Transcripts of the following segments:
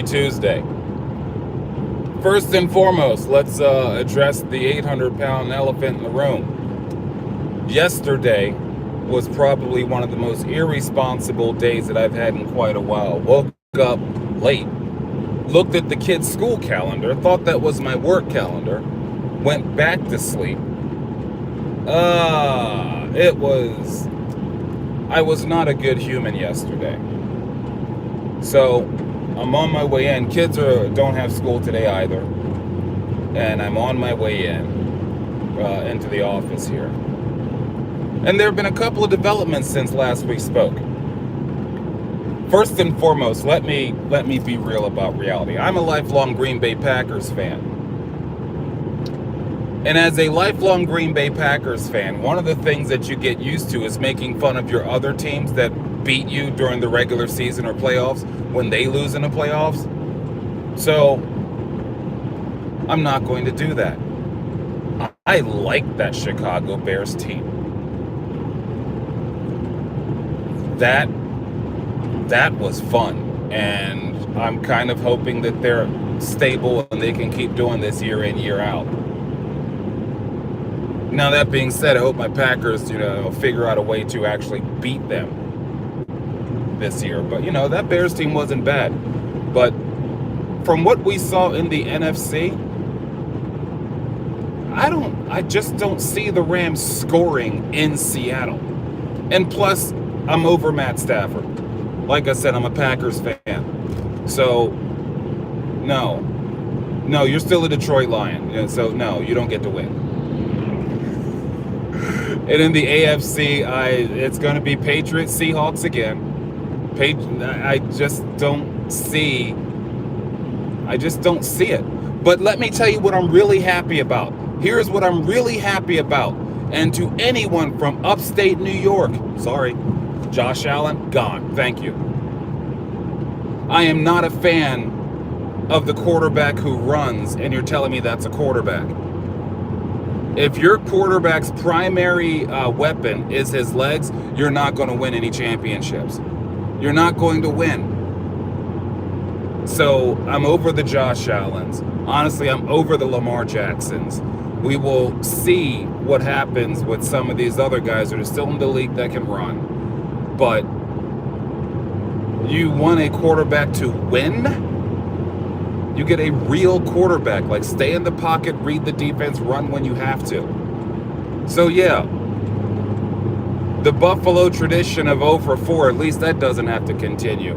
Tuesday. First and foremost, let's address the 800-pound elephant in the room. Yesterday was probably one of the most irresponsible days that I've had in quite a while. Woke up late, looked at the kids' school calendar, thought that was my work calendar, went back to sleep. I was not a good human yesterday. So I'm on my way in. Kids don't have school today either, and I'm on my way into the office here. And there have been a couple of developments since last we spoke. First and foremost, let me be real about reality. I'm a lifelong Green Bay Packers fan. And as a lifelong Green Bay Packers fan, one of the things that you get used to is making fun of your other teams that beat you during the regular season or playoffs when they lose in the playoffs. So I'm not going to do that. I like that Chicago Bears team. That was fun, and I'm kind of hoping that they're stable and they can keep doing this year in, year out. Now, that being said, I hope my Packers, figure out a way to actually beat them this year. But, that Bears team wasn't bad. But from what we saw in the NFC, I just don't see the Rams scoring in Seattle. And plus, I'm over Matt Stafford. Like I said, I'm a Packers fan. So, no, you're still a Detroit Lion. So, no, you don't get to win. And in the AFC, it's going to be Patriots, Seahawks again. I just don't see it. But let me tell you what I'm really happy about. Here's what I'm really happy about. And to anyone from upstate New York, sorry, Josh Allen, gone. Thank you. I am not a fan of the quarterback who runs, and you're telling me that's a quarterback. If your quarterback's primary weapon is his legs, you're not going to win any championships. You're not going to win. So I'm over the Josh Allens. Honestly, I'm over the Lamar Jacksons. We will see what happens with some of these other guys that are still in the league that can run. But you want a quarterback to win? You get a real quarterback, like stay in the pocket, read the defense, run when you have to. So yeah, the Buffalo tradition of 0 for 4, at least that doesn't have to continue.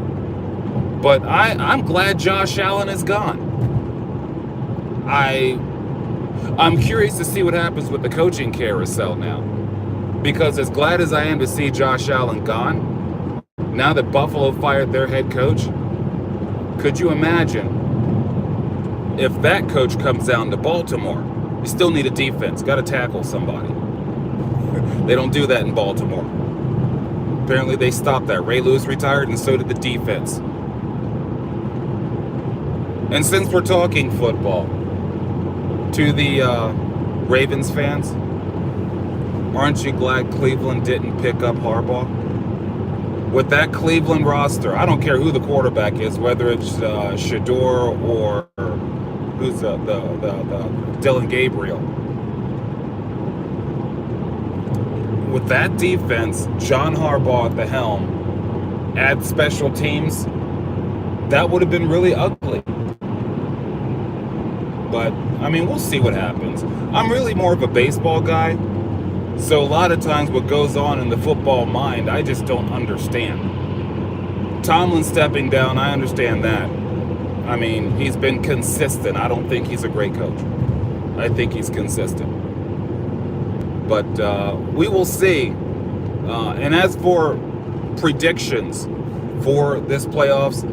But I'm glad Josh Allen is gone. I'm curious to see what happens with the coaching carousel now. Because as glad as I am to see Josh Allen gone, now that Buffalo fired their head coach, could you imagine if that coach comes down to Baltimore? You still need a defense. Got to tackle somebody. They don't do that in Baltimore. Apparently they stopped that. Ray Lewis retired, and so did the defense. And since we're talking football, to the Ravens fans, aren't you glad Cleveland didn't pick up Harbaugh? With that Cleveland roster, I don't care who the quarterback is, whether it's Shador or who's the Dylan Gabriel. With that defense, John Harbaugh at the helm, add special teams, that would have been really ugly. But, we'll see what happens. I'm really more of a baseball guy, so a lot of times what goes on in the football mind, I just don't understand. Tomlin stepping down, I understand that. He's been consistent. I don't think he's a great coach. I think he's consistent. But we will see. And as for predictions for this playoffs,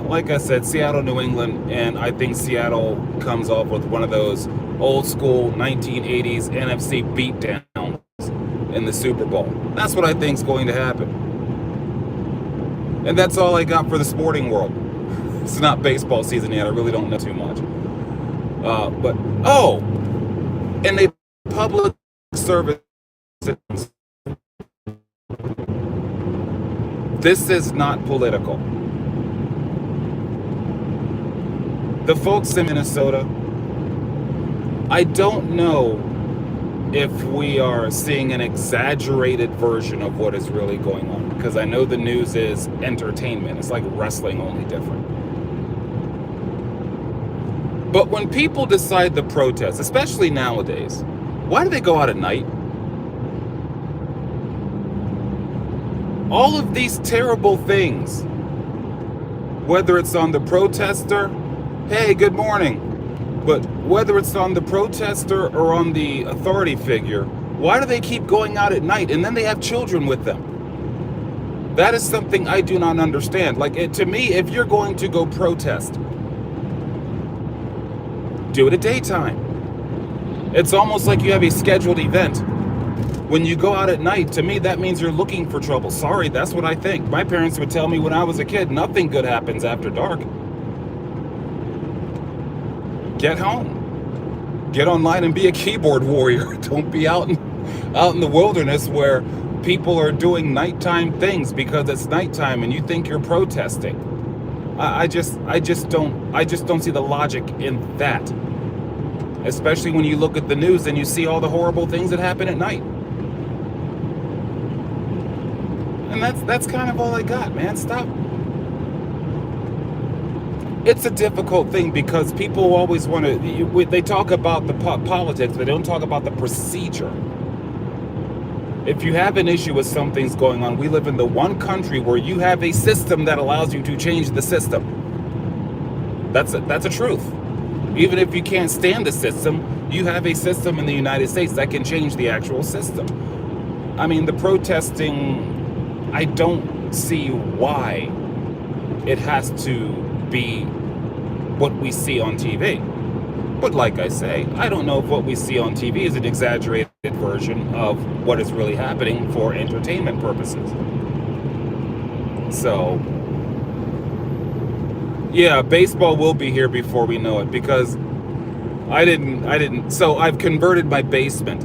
like I said, Seattle, New England, and I think Seattle comes off with one of those old school 1980s NFC beatdowns in the Super Bowl. That's what I think is going to happen. And that's all I got for the sporting world. It's not baseball season yet. I really don't know too much. And a public service. This is not political. the folks in Minnesota, I don't know if we are seeing an exaggerated version of what is really going on, because I know the news is entertainment. It's like wrestling, only different. But when people decide to protest, especially nowadays, why do they go out at night? All of these terrible things, whether it's on the protester, hey, good morning, but whether it's on the protester or on the authority figure, why do they keep going out at night? And then they have children with them. That is something I do not understand. Like, to me, if you're going to go protest, do it at daytime. It's almost like you have a scheduled event. When you go out at night, to me, that means you're looking for trouble. Sorry, that's what I think. My parents would tell me when I was a kid, nothing good happens after dark. Get home. Get online and be a keyboard warrior. Don't be out in the wilderness where people are doing nighttime things because it's nighttime and you think you're protesting. I just don't see the logic in that. Especially when you look at the news and you see all the horrible things that happen at night. And that's kind of all I got, man. Stop. It's a difficult thing because people always want to, they talk about the politics, but they don't talk about the procedure. If you have an issue with something's going on, we live in the one country where you have a system that allows you to change the system. That's a truth. Even if you can't stand the system, you have a system in the United States that can change the actual system. I mean, the protesting, I don't see why it has to be what we see on TV. But like I say, I don't know if what we see on TV is an exaggerated version of what is really happening for entertainment purposes. So, yeah, baseball will be here before we know it, because so I've converted my basement,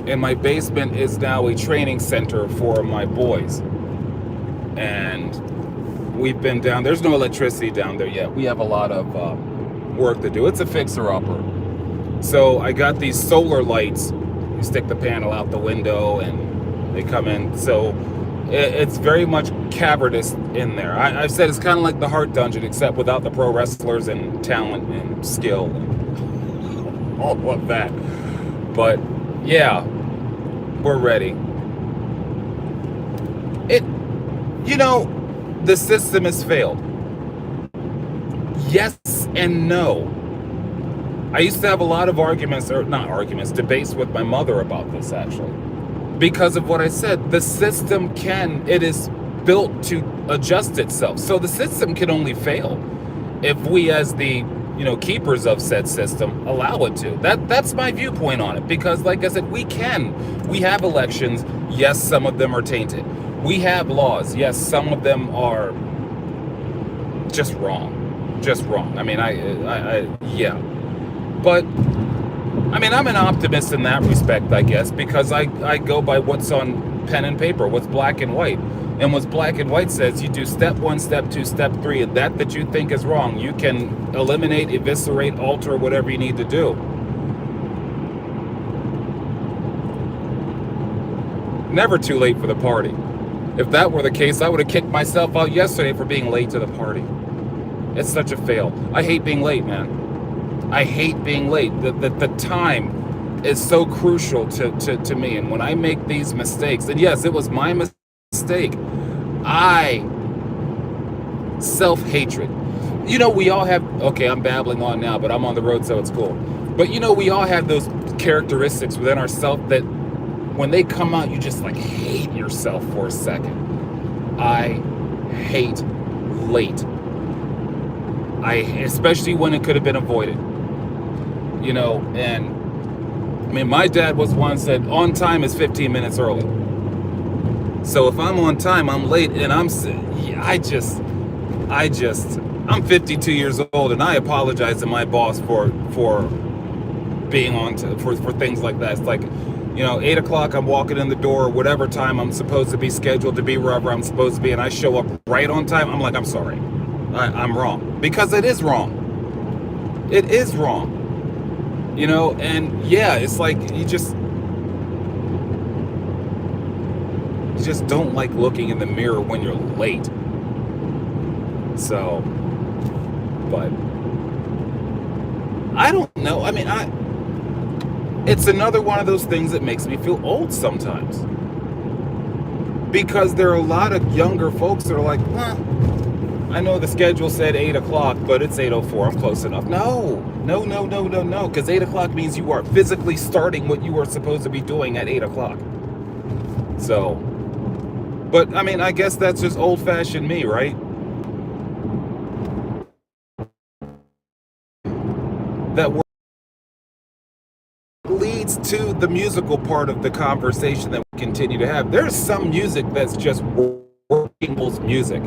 and my basement is now a training center for my boys. And we've been down, there's no electricity down there yet. We have a lot of work to do. It's a fixer-upper. So I got these solar lights. You stick the panel out the window and they come in. So it's very much cavernous in there. I've said it's kind of like the Heart Dungeon, except without the pro wrestlers and talent and skill and all of that. But yeah, we're ready. The system has failed. Yes and no. I used to have a lot of debates with my mother about this, actually. Because of what I said, the system it is built to adjust itself. So the system can only fail if we, as the keepers of said system, allow it to. That's my viewpoint on it. Because like I said, we have elections. Yes, some of them are tainted. We have laws. Yes, some of them are just wrong. I mean, yeah. But, I mean, I'm an optimist in that respect, I guess, because I go by what's on pen and paper, what's black and white. And what's black and white says you do step 1, step 2, step 3, and that you think is wrong, you can eliminate, eviscerate, alter, whatever you need to do. Never too late for the party. If that were the case, I would have kicked myself out yesterday for being late to the party. It's such a fail. I hate being late, man. I hate being late. The time is so crucial to me. And when I make these mistakes, and yes, it was my mistake. Self-hatred. We all have, okay, I'm babbling on now, but I'm on the road, so it's cool. But we all have those characteristics within ourselves that when they come out, you just like hate yourself for a second. I hate late. Especially when it could have been avoided. And I mean, my dad was one said, on time is 15 minutes early. So if I'm on time, I'm late, and I'm 52 years old, and I apologize to my boss for being on for things like that. It's like, 8 o'clock, I'm walking in the door, whatever time I'm supposed to be scheduled to be wherever I'm supposed to be, and I show up right on time. I'm like, I'm sorry. I'm wrong. Because it is wrong. It is wrong. And yeah, it's like you just don't like looking in the mirror when you're late. So, but I don't know. I mean, it's another one of those things that makes me feel old sometimes. Because there are a lot of younger folks that are like, I know the schedule said 8 o'clock, but it's 8:04. I'm close enough. No, no, no, no, no, no. Because 8 o'clock means you are physically starting what you are supposed to be doing at 8 o'clock. So, but I mean, I guess that's just old-fashioned me, right? That leads to the musical part of the conversation that we continue to have. There's some music that's just working people's music.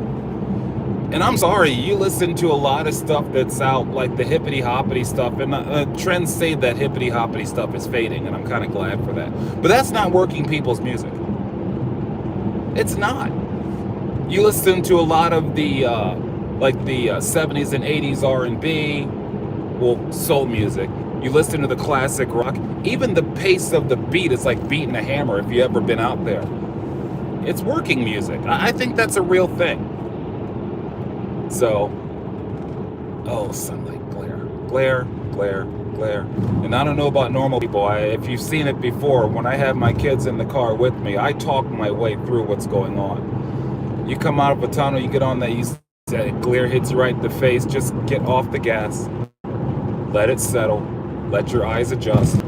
And I'm sorry, you listen to a lot of stuff that's out, like the hippity hoppity stuff, and trends say that hippity hoppity stuff is fading, and I'm kind of glad for that. But that's not working people's music. It's not. You listen to a lot of the 70s and 80s R&B, well, soul music. You listen to the classic rock. Even the pace of the beat is like beating a hammer if you ever been out there. It's working music. I think that's a real thing. So, sunlight, glare. And I don't know about normal people. If you've seen it before, when I have my kids in the car with me, I talk my way through what's going on. You come out of a tunnel, you get on that glare hits you right in the face, just get off the gas. Let it settle. Let your eyes adjust.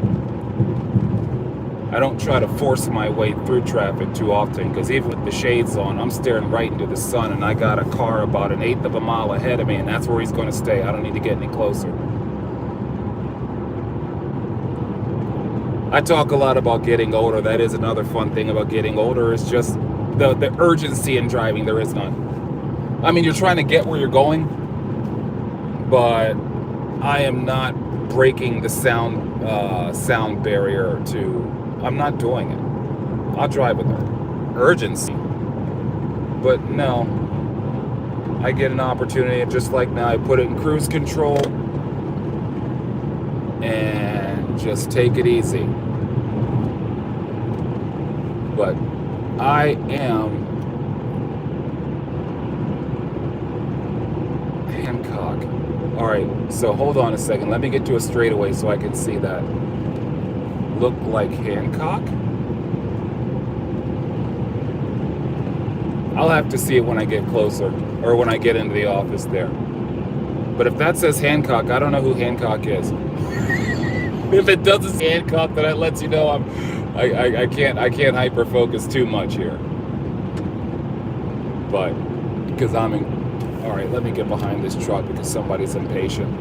I don't try to force my way through traffic too often, because even with the shades on, I'm staring right into the sun, and I got a car about 1/8 of a mile ahead of me, and that's where he's going to stay. I don't need to get any closer. I talk a lot about getting older. That is another fun thing about getting older, is just the urgency in driving. There is none. I mean, you're trying to get where you're going, but I am not breaking the sound barrier I'm not doing it. I'll drive with urgency. But no, I get an opportunity, and just like now, I put it in cruise control and just take it easy. But I am Hancock. All right, so hold on a second. Let me get to a straightaway so I can see that. Look like Hancock? I'll have to see it when I get closer, or when I get into the office there. But if that says Hancock, I don't know who Hancock is. If it doesn't say Hancock, then that lets you know I can't hyper focus too much here. But because all right, let me get behind this truck because somebody's impatient.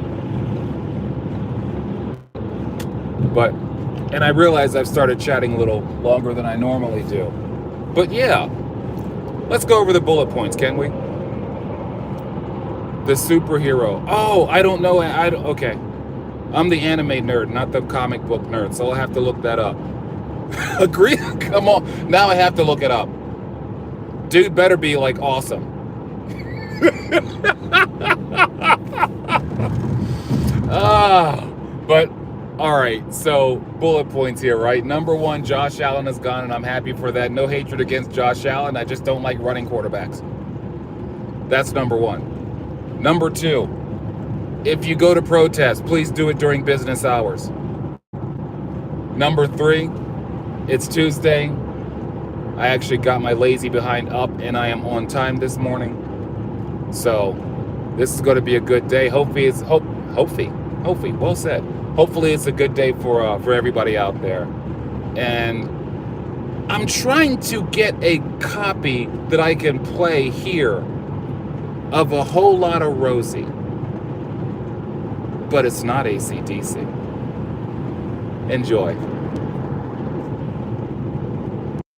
And I realize I've started chatting a little longer than I normally do. But yeah, let's go over the bullet points, can we? The superhero. Oh, I don't know. Okay. I'm the anime nerd, not the comic book nerd, so I'll have to look that up. Agree? Come on. Now I have to look it up. Dude better be like awesome. But all right, so bullet points here, right? Number one, Josh Allen is gone, and I'm happy for that. No hatred against Josh Allen. I just don't like running quarterbacks. That's number one. Number two, if you go to protest, please do it during business hours. Number three, it's Tuesday. I actually got my lazy behind up, and I am on time this morning. So this is going to be a good day. Hopefully, well said. Hopefully it's a good day for everybody out there. And I'm trying to get a copy that I can play here of A Whole Lot of Rosie. But it's not AC/DC. Enjoy.